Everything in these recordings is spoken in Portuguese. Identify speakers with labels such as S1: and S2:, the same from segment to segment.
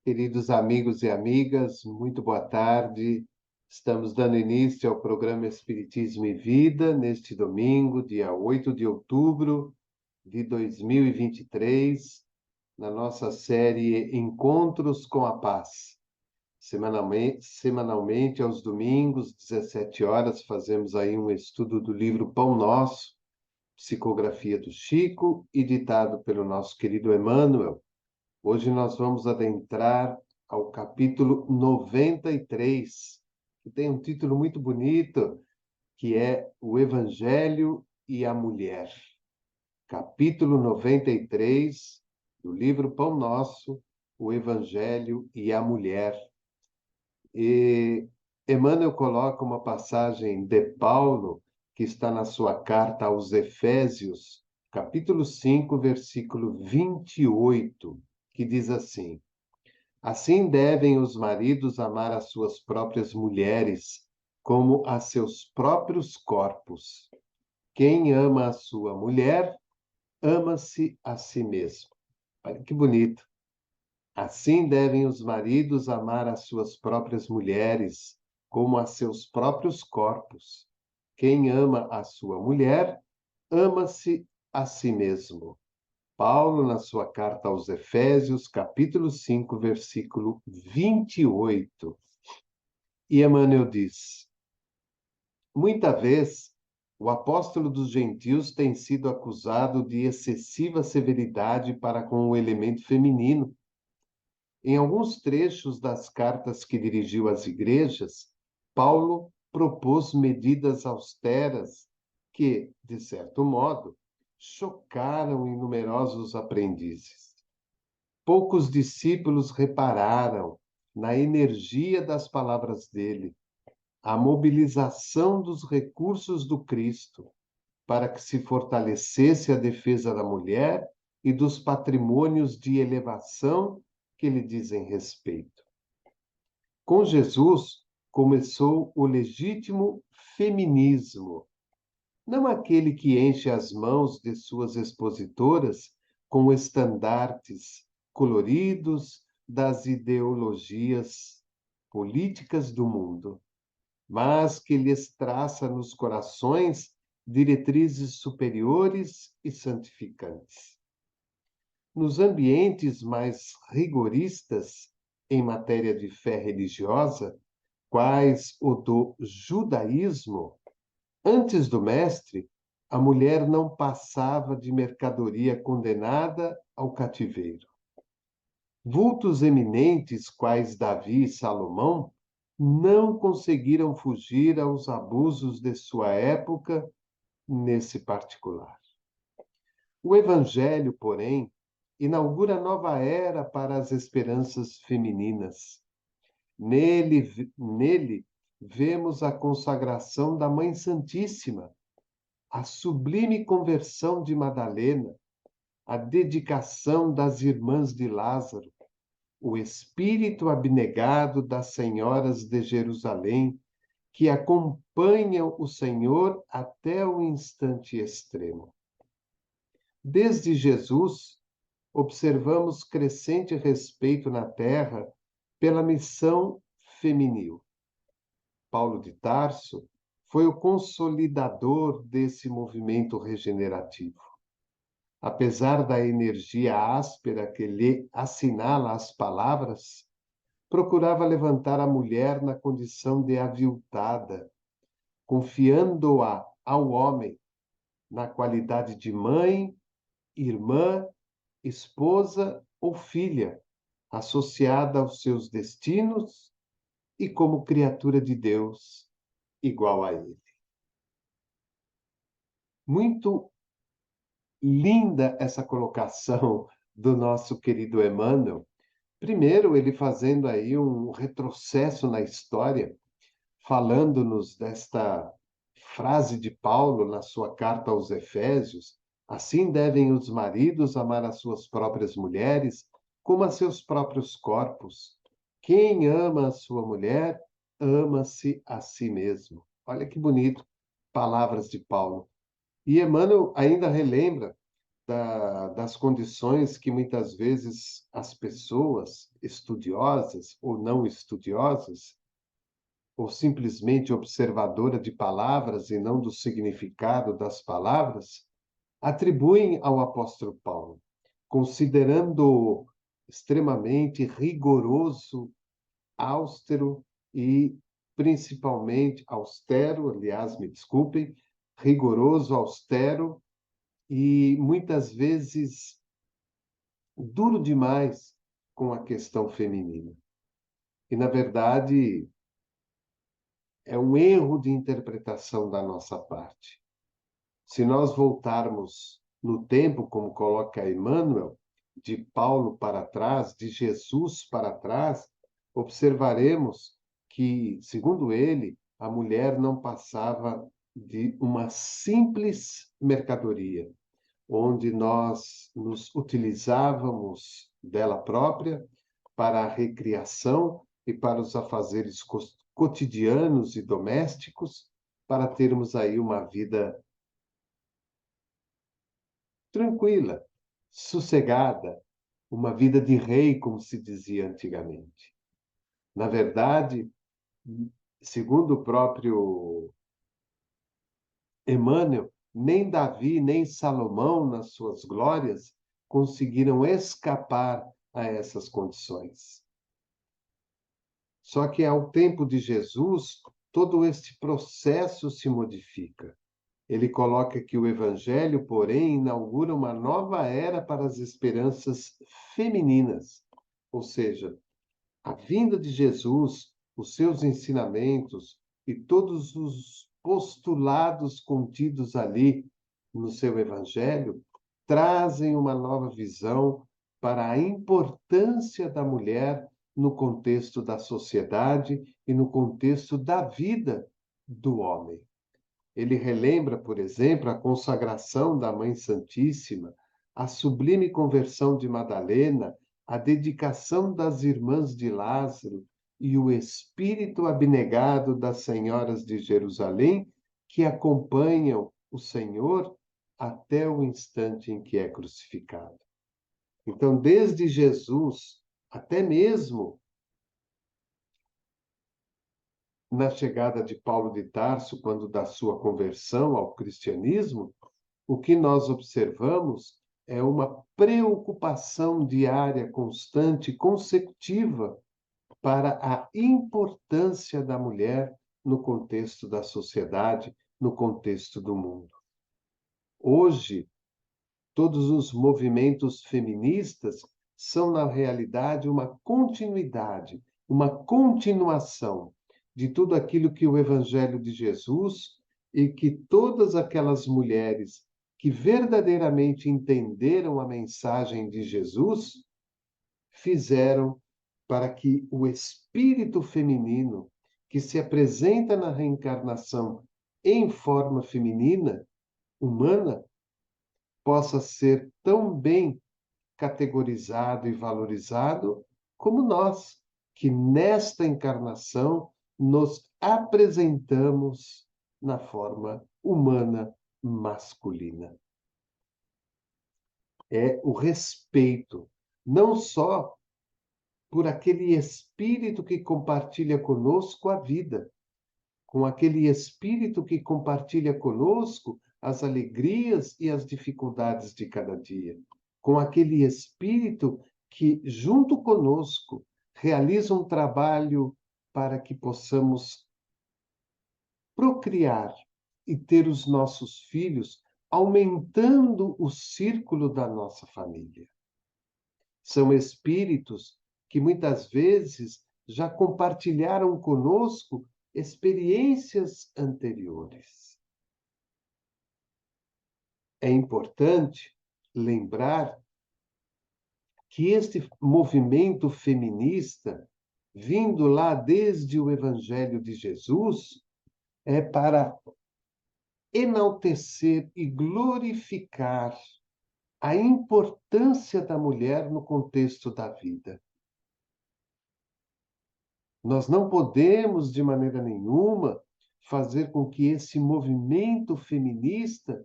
S1: Queridos amigos e amigas, muito boa tarde. Estamos dando início ao programa Espiritismo e Vida neste domingo, dia 8 de outubro de 2023, na nossa série Encontros com a Paz. Semanalmente, aos domingos, 17 horas, fazemos aí um estudo do livro Pão Nosso, psicografia do Chico e ditado pelo nosso querido Emmanuel. Hoje nós vamos adentrar ao capítulo 93, que tem um título muito bonito, que é O Evangelho e a Mulher. Capítulo 93 do livro Pão Nosso, O Evangelho e a Mulher. E Emmanuel coloca uma passagem de Paulo, que está na sua carta aos Efésios, capítulo 5, versículo 28, que diz assim: Assim devem os maridos amar as suas próprias mulheres, como a seus próprios corpos. Quem ama a sua mulher, ama-se a si mesmo. Olha que bonito. Assim devem os maridos amar as suas próprias mulheres, como a seus próprios corpos. Quem ama a sua mulher, ama-se a si mesmo. Paulo, na sua carta aos Efésios, capítulo 5, versículo 28. E Emmanuel diz: Muita vez, o apóstolo dos gentios tem sido acusado de excessiva severidade para com o elemento feminino. Em alguns trechos das cartas que dirigiu às igrejas, Paulo propôs medidas austeras que, de certo modo, chocaram numerosos aprendizes. Poucos discípulos repararam na energia das palavras dele, a mobilização dos recursos do Cristo para que se fortalecesse a defesa da mulher e dos patrimônios de elevação que lhe dizem respeito. Com Jesus começou o legítimo feminismo, não aquele que enche as mãos de suas expositoras com estandartes coloridos das ideologias políticas do mundo, mas que lhes traça nos corações diretrizes superiores e santificantes. Nos ambientes mais rigoristas em matéria de fé religiosa, quais o do judaísmo, antes do mestre, a mulher não passava de mercadoria condenada ao cativeiro. Vultos eminentes, quais Davi e Salomão, não conseguiram fugir aos abusos de sua época nesse particular. O Evangelho, porém, inaugura nova era para as esperanças femininas. Nele vemos a consagração da Mãe Santíssima, a sublime conversão de Madalena, a dedicação das irmãs de Lázaro, o espírito abnegado das senhoras de Jerusalém, que acompanham o Senhor até o instante extremo. Desde Jesus, observamos crescente respeito na terra pela missão feminil. Paulo de Tarso foi o consolidador desse movimento regenerativo. Apesar da energia áspera que lhe assinala as palavras, procurava levantar a mulher na condição de aviltada, confiando-a ao homem na qualidade de mãe, irmã, esposa ou filha, associada aos seus destinos e como criatura de Deus, igual a ele. Muito linda essa colocação do nosso querido Emmanuel. Primeiro, ele fazendo aí um retrocesso na história, falando-nos desta frase de Paulo na sua carta aos Efésios: assim devem os maridos amar as suas próprias mulheres como a seus próprios corpos. Quem ama a sua mulher, ama-se a si mesmo. Olha que bonito, palavras de Paulo. E Emmanuel ainda relembra das condições que muitas vezes as pessoas estudiosas ou não estudiosas, ou simplesmente observadora de palavras e não do significado das palavras, atribuem ao apóstolo Paulo, considerando extremamente rigoroso, austero e principalmente austero, aliás, me desculpem, rigoroso, austero e muitas vezes duro demais com a questão feminina. E, na verdade, é um erro de interpretação da nossa parte. Se nós voltarmos no tempo, como coloca Emmanuel, de Paulo para trás, de Jesus para trás, observaremos que, segundo ele, a mulher não passava de uma simples mercadoria, onde nós nos utilizávamos dela própria para a recriação e para os afazeres cotidianos e domésticos, para termos aí uma vida tranquila, sossegada, uma vida de rei, como se dizia antigamente. Na verdade, segundo o próprio Emmanuel, nem Davi, nem Salomão, nas suas glórias, conseguiram escapar a essas condições. Só que ao tempo de Jesus, todo este processo se modifica. Ele coloca que o Evangelho, porém, inaugura uma nova era para as esperanças femininas. Ou seja, a vinda de Jesus, os seus ensinamentos e todos os postulados contidos ali no seu Evangelho trazem uma nova visão para a importância da mulher no contexto da sociedade e no contexto da vida do homem. Ele relembra, por exemplo, a consagração da Mãe Santíssima, a sublime conversão de Madalena, a dedicação das irmãs de Lázaro e o espírito abnegado das senhoras de Jerusalém que acompanham o Senhor até o instante em que é crucificado. Então, desde Jesus, até mesmo na chegada de Paulo de Tarso, quando da sua conversão ao cristianismo, o que nós observamos é uma preocupação diária, constante, consecutiva para a importância da mulher no contexto da sociedade, no contexto do mundo. Hoje, todos os movimentos feministas são, na realidade, uma continuidade, uma continuação de tudo aquilo que o Evangelho de Jesus e que todas aquelas mulheres que verdadeiramente entenderam a mensagem de Jesus fizeram para que o espírito feminino, que se apresenta na reencarnação em forma feminina, humana, possa ser tão bem categorizado e valorizado como nós, que nesta encarnação nos apresentamos na forma humana masculina. É o respeito, não só por aquele espírito que compartilha conosco a vida, com aquele espírito que compartilha conosco as alegrias e as dificuldades de cada dia, com aquele espírito que, junto conosco, realiza um trabalho para que possamos procriar e ter os nossos filhos, aumentando o círculo da nossa família. São espíritos que muitas vezes já compartilharam conosco experiências anteriores. É importante lembrar que este movimento feminista, vindo lá desde o Evangelho de Jesus, é para enaltecer e glorificar a importância da mulher no contexto da vida. Nós não podemos, de maneira nenhuma, fazer com que esse movimento feminista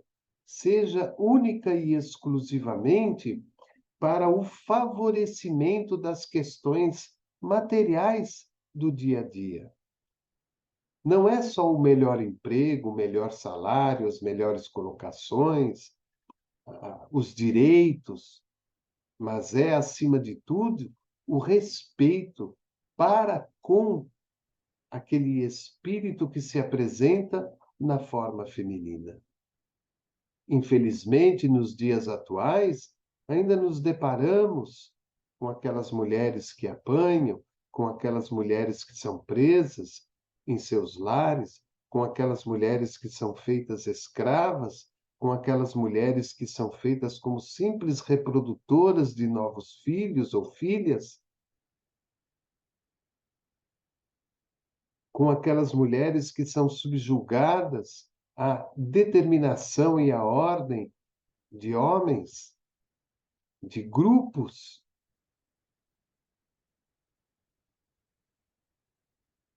S1: seja única e exclusivamente para o favorecimento das questões materiais do dia a dia. Não é só o melhor emprego, o melhor salário, as melhores colocações, os direitos, mas é, acima de tudo, o respeito para com aquele espírito que se apresenta na forma feminina. Infelizmente, nos dias atuais, ainda nos deparamos com aquelas mulheres que apanham, com aquelas mulheres que são presas em seus lares, com aquelas mulheres que são feitas escravas, com aquelas mulheres que são feitas como simples reprodutoras de novos filhos ou filhas, com aquelas mulheres que são subjugadas à determinação e à ordem de homens, de grupos.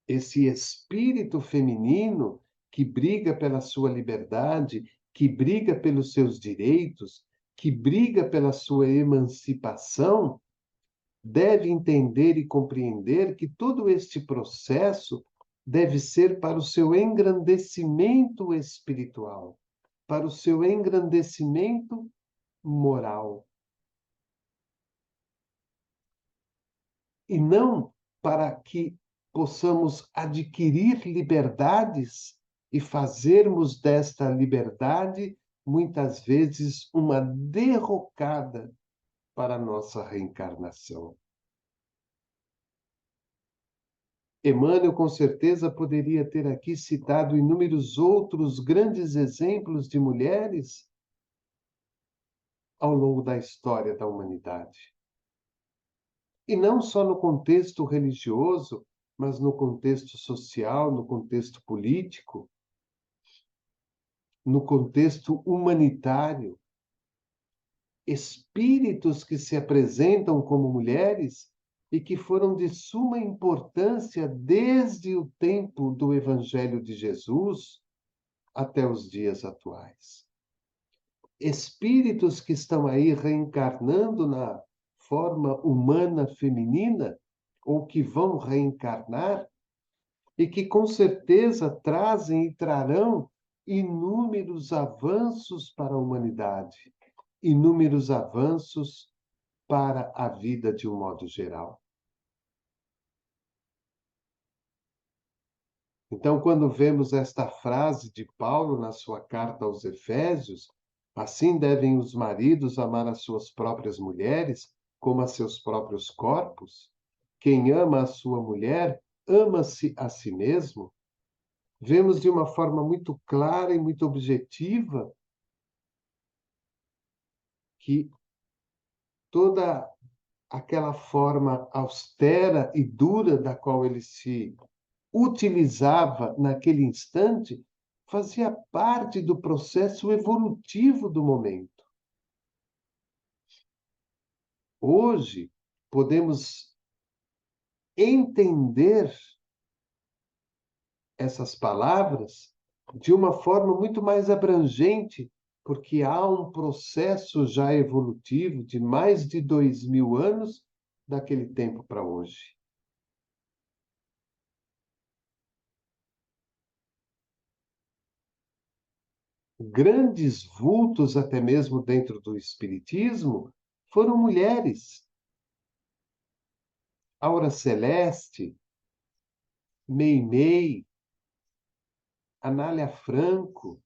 S1: Esse espírito feminino que briga pela sua liberdade, que briga pelos seus direitos, que briga pela sua emancipação, deve entender e compreender que todo este processo deve ser para o seu engrandecimento espiritual, para o seu engrandecimento moral, e não para que possamos adquirir liberdades e fazermos desta liberdade, muitas vezes, uma derrocada para a nossa reencarnação. Emmanuel, com certeza, poderia ter aqui citado inúmeros outros grandes exemplos de mulheres ao longo da história da humanidade. E não só no contexto religioso, mas no contexto social, no contexto político, no contexto humanitário. Espíritos que se apresentam como mulheres e que foram de suma importância desde o tempo do Evangelho de Jesus até os dias atuais. Espíritos que estão aí reencarnando na forma humana feminina, ou que vão reencarnar, e que com certeza trazem e trarão inúmeros avanços para a humanidade, inúmeros avanços para a vida de um modo geral. Então, quando vemos esta frase de Paulo na sua carta aos Efésios, assim devem os maridos amar as suas próprias mulheres como a seus próprios corpos. Quem ama a sua mulher, ama-se a si mesmo. Vemos de uma forma muito clara e muito objetiva que toda aquela forma austera e dura da qual ele se utilizava naquele instante fazia parte do processo evolutivo do momento. Hoje, podemos entender essas palavras de uma forma muito mais abrangente, porque há um processo já evolutivo de mais de 2000 anos daquele tempo para hoje. Grandes vultos, até mesmo dentro do espiritismo, foram mulheres. Aura Celeste, Meimei, Anália Franco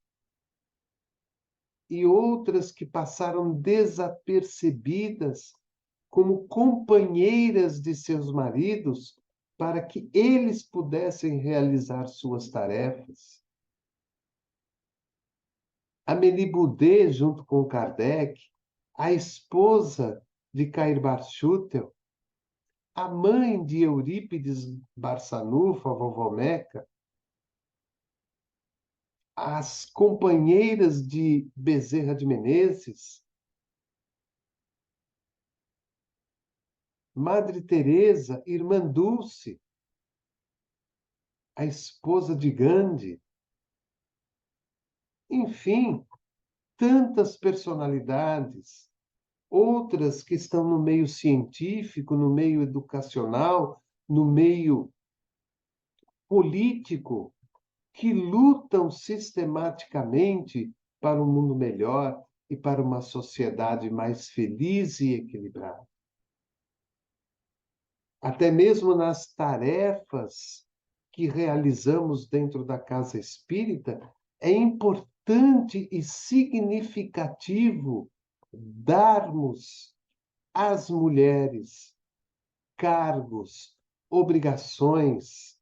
S1: e outras que passaram desapercebidas como companheiras de seus maridos para que eles pudessem realizar suas tarefas. Amélie Boudet, junto com Kardec, a esposa de Cair Barchutel, a mãe de Eurípides Barçanufo, a vovó Meca, as companheiras de Bezerra de Menezes, Madre Teresa, Irmã Dulce, a esposa de Gandhi. Enfim, tantas personalidades, outras que estão no meio científico, no meio educacional, no meio político, que lutam sistematicamente para um mundo melhor e para uma sociedade mais feliz e equilibrada. Até mesmo nas tarefas que realizamos dentro da casa espírita, é importante e significativo darmos às mulheres cargos, obrigações,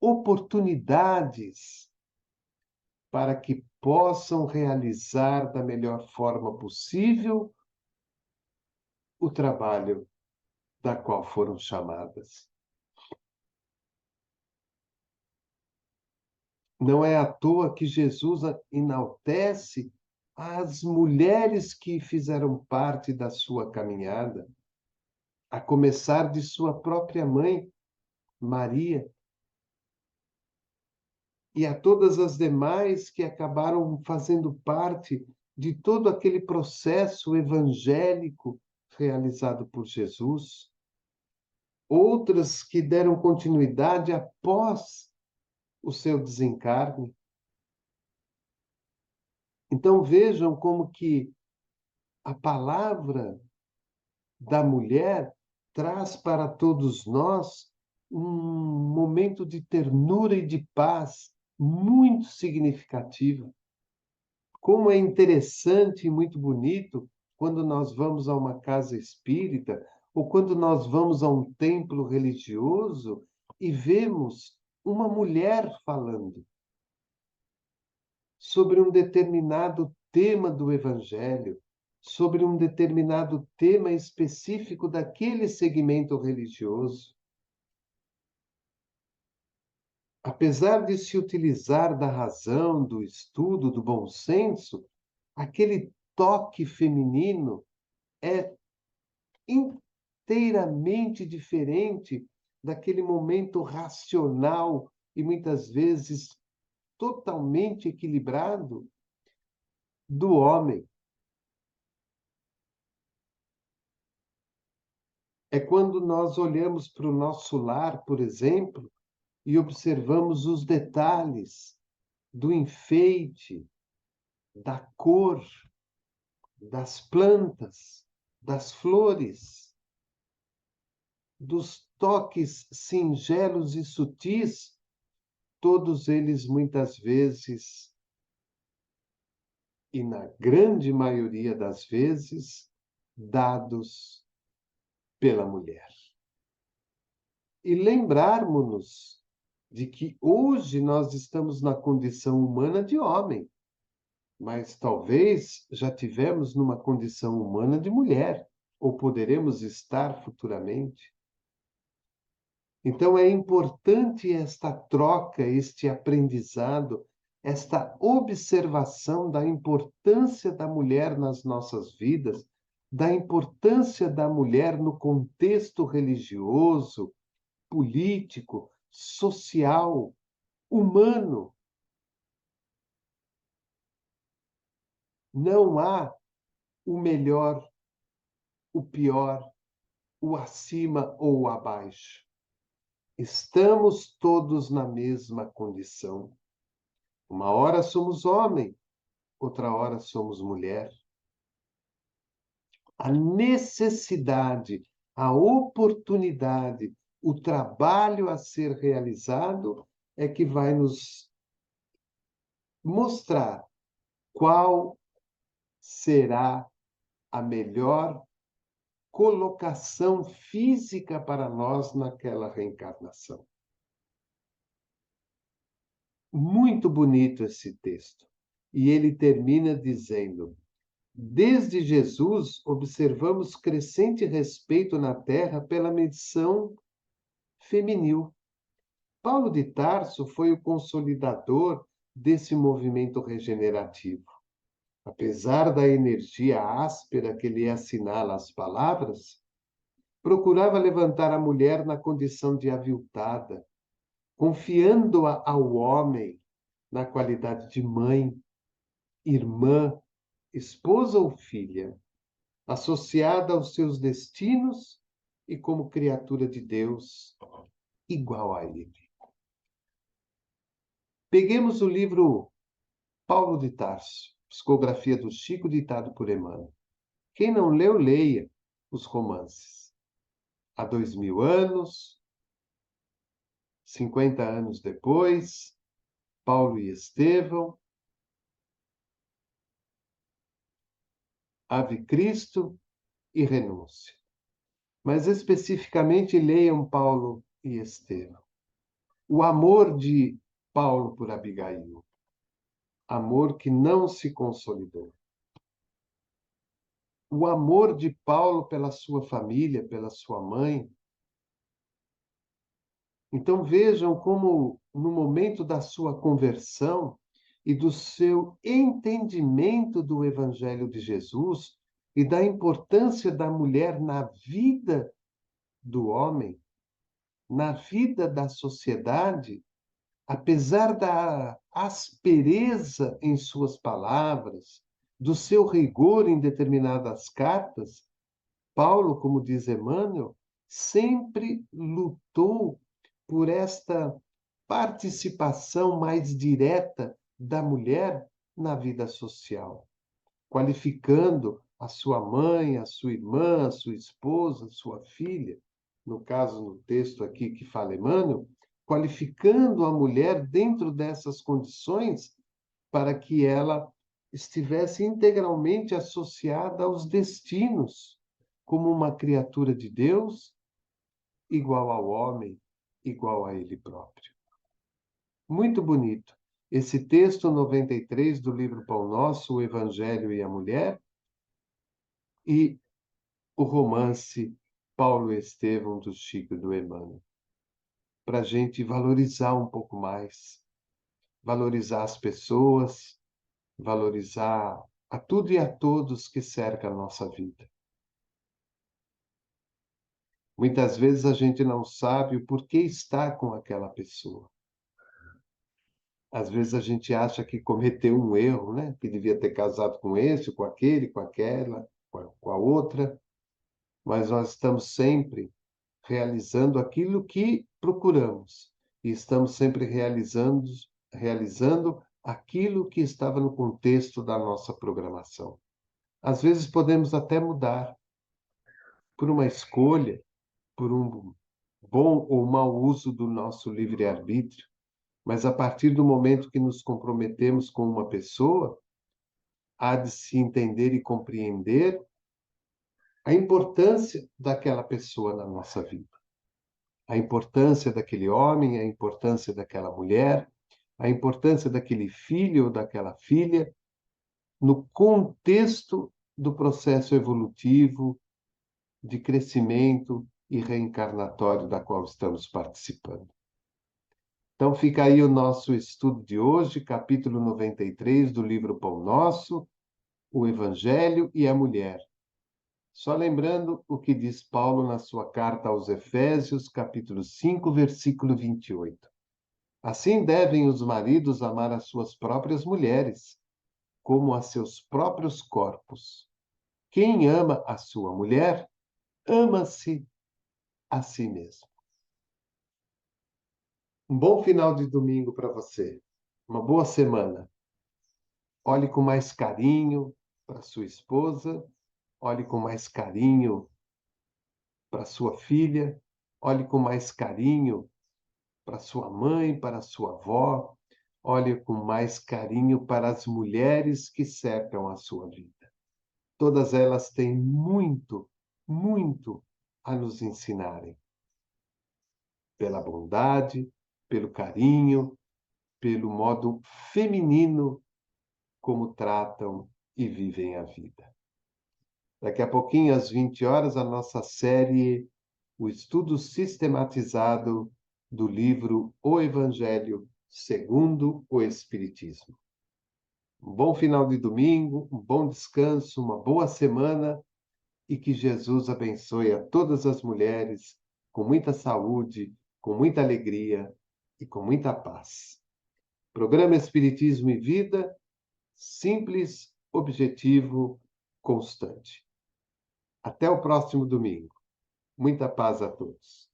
S1: oportunidades para que possam realizar da melhor forma possível o trabalho da qual foram chamadas. Não é à toa que Jesus enaltece as mulheres que fizeram parte da sua caminhada, a começar de sua própria mãe, Maria, e a todas as demais que acabaram fazendo parte de todo aquele processo evangélico realizado por Jesus. Outras que deram continuidade após o seu desencarne. Então vejam como que a palavra da mulher traz para todos nós um momento de ternura e de paz muito significativo. Como é interessante e muito bonito quando nós vamos a uma casa espírita ou quando nós vamos a um templo religioso e vemos uma mulher falando sobre um determinado tema do Evangelho, sobre um determinado tema específico daquele segmento religioso. Apesar de se utilizar da razão, do estudo, do bom senso, aquele toque feminino é inteiramente diferente daquele momento racional e muitas vezes totalmente equilibrado do homem. É quando nós olhamos para o nosso lar, por exemplo, e observamos os detalhes do enfeite, da cor, das plantas, das flores, dos toques singelos e sutis, todos eles muitas vezes, e na grande maioria das vezes, dados pela mulher. E lembrarmos-nos de que hoje nós estamos na condição humana de homem, mas talvez já tivemos numa condição humana de mulher, ou poderemos estar futuramente. Então é importante esta troca, este aprendizado, esta observação da importância da mulher nas nossas vidas, da importância da mulher no contexto religioso, político, social, humano. Não há o melhor, o pior, o acima ou o abaixo. Estamos todos na mesma condição. Uma hora somos homem, outra hora somos mulher. A necessidade, a oportunidade, o trabalho a ser realizado é que vai nos mostrar qual será a melhor colocação física para nós naquela reencarnação. Muito bonito esse texto. E ele termina dizendo: desde Jesus, observamos crescente respeito na Terra pela medição feminil. Paulo de Tarso foi o consolidador desse movimento regenerativo. Apesar da energia áspera que lhe assinala as palavras, procurava levantar a mulher na condição de aviltada, confiando-a ao homem na qualidade de mãe, irmã, esposa ou filha, associada aos seus destinos e como criatura de Deus, igual a Ele. Peguemos o livro Paulo de Tarso, psicografia do Chico, ditado por Emmanuel. Quem não leu, leia os romances. Há 2000 anos, 50 anos depois, Paulo e Estevão, Ave Cristo e Renúncia. Mas especificamente leiam Paulo e Estevão. O amor de Paulo por Abigail, amor que não se consolidou. O amor de Paulo pela sua família, pela sua mãe. Então vejam como, no momento da sua conversão e do seu entendimento do Evangelho de Jesus e da importância da mulher na vida do homem, na vida da sociedade, apesar da aspereza em suas palavras, do seu rigor em determinadas cartas, Paulo, como diz Emmanuel, sempre lutou por esta participação mais direta da mulher na vida social, qualificando a sua mãe, a sua irmã, a sua esposa, a sua filha, no caso, no texto aqui que fala Emmanuel, qualificando a mulher dentro dessas condições para que ela estivesse integralmente associada aos destinos, como uma criatura de Deus, igual ao homem, igual a ele próprio. Muito bonito. Esse texto 93 do livro Pão Nosso, o Evangelho e a Mulher, e o romance Paulo e Estevão do Chico e do Emmanuel, para a gente valorizar um pouco mais, valorizar as pessoas, valorizar a tudo e a todos que cercam a nossa vida. Muitas vezes a gente não sabe o porquê está com aquela pessoa. Às vezes a gente acha que cometeu um erro, né? Que devia ter casado com esse, com aquele, com aquela, com a outra. Mas nós estamos sempre realizando aquilo que procuramos. E estamos sempre realizando aquilo que estava no contexto da nossa programação. Às vezes podemos até mudar por uma escolha, por um bom ou mau uso do nosso livre-arbítrio, mas a partir do momento que nos comprometemos com uma pessoa, há de se entender e compreender a importância daquela pessoa na nossa vida. A importância daquele homem, a importância daquela mulher, a importância daquele filho ou daquela filha, no contexto do processo evolutivo, de crescimento e reencarnatório da qual estamos participando. Então fica aí o nosso estudo de hoje, capítulo 93 do livro Pão Nosso, o Evangelho e a Mulher. Só lembrando o que diz Paulo na sua carta aos Efésios, capítulo 5, versículo 28. Assim devem os maridos amar as suas próprias mulheres, como a seus próprios corpos. Quem ama a sua mulher, ama-se a si mesmo. Um bom final de domingo para você. Uma boa semana. Olhe com mais carinho para sua esposa, olhe com mais carinho para sua filha, olhe com mais carinho para sua mãe, para sua avó, olhe com mais carinho para as mulheres que cercam a sua vida. Todas elas têm muito, muito a nos ensinarem. Pela bondade, pelo carinho, pelo modo feminino como tratam e vivem a vida. Daqui a pouquinho, às 20 horas, a nossa série, o estudo sistematizado do livro O Evangelho segundo o Espiritismo. Um bom final de domingo, um bom descanso, uma boa semana e que Jesus abençoe a todas as mulheres com muita saúde, com muita alegria e com muita paz. Programa Espiritismo e Vida, simples, objetivo constante. Até o próximo domingo. Muita paz a todos.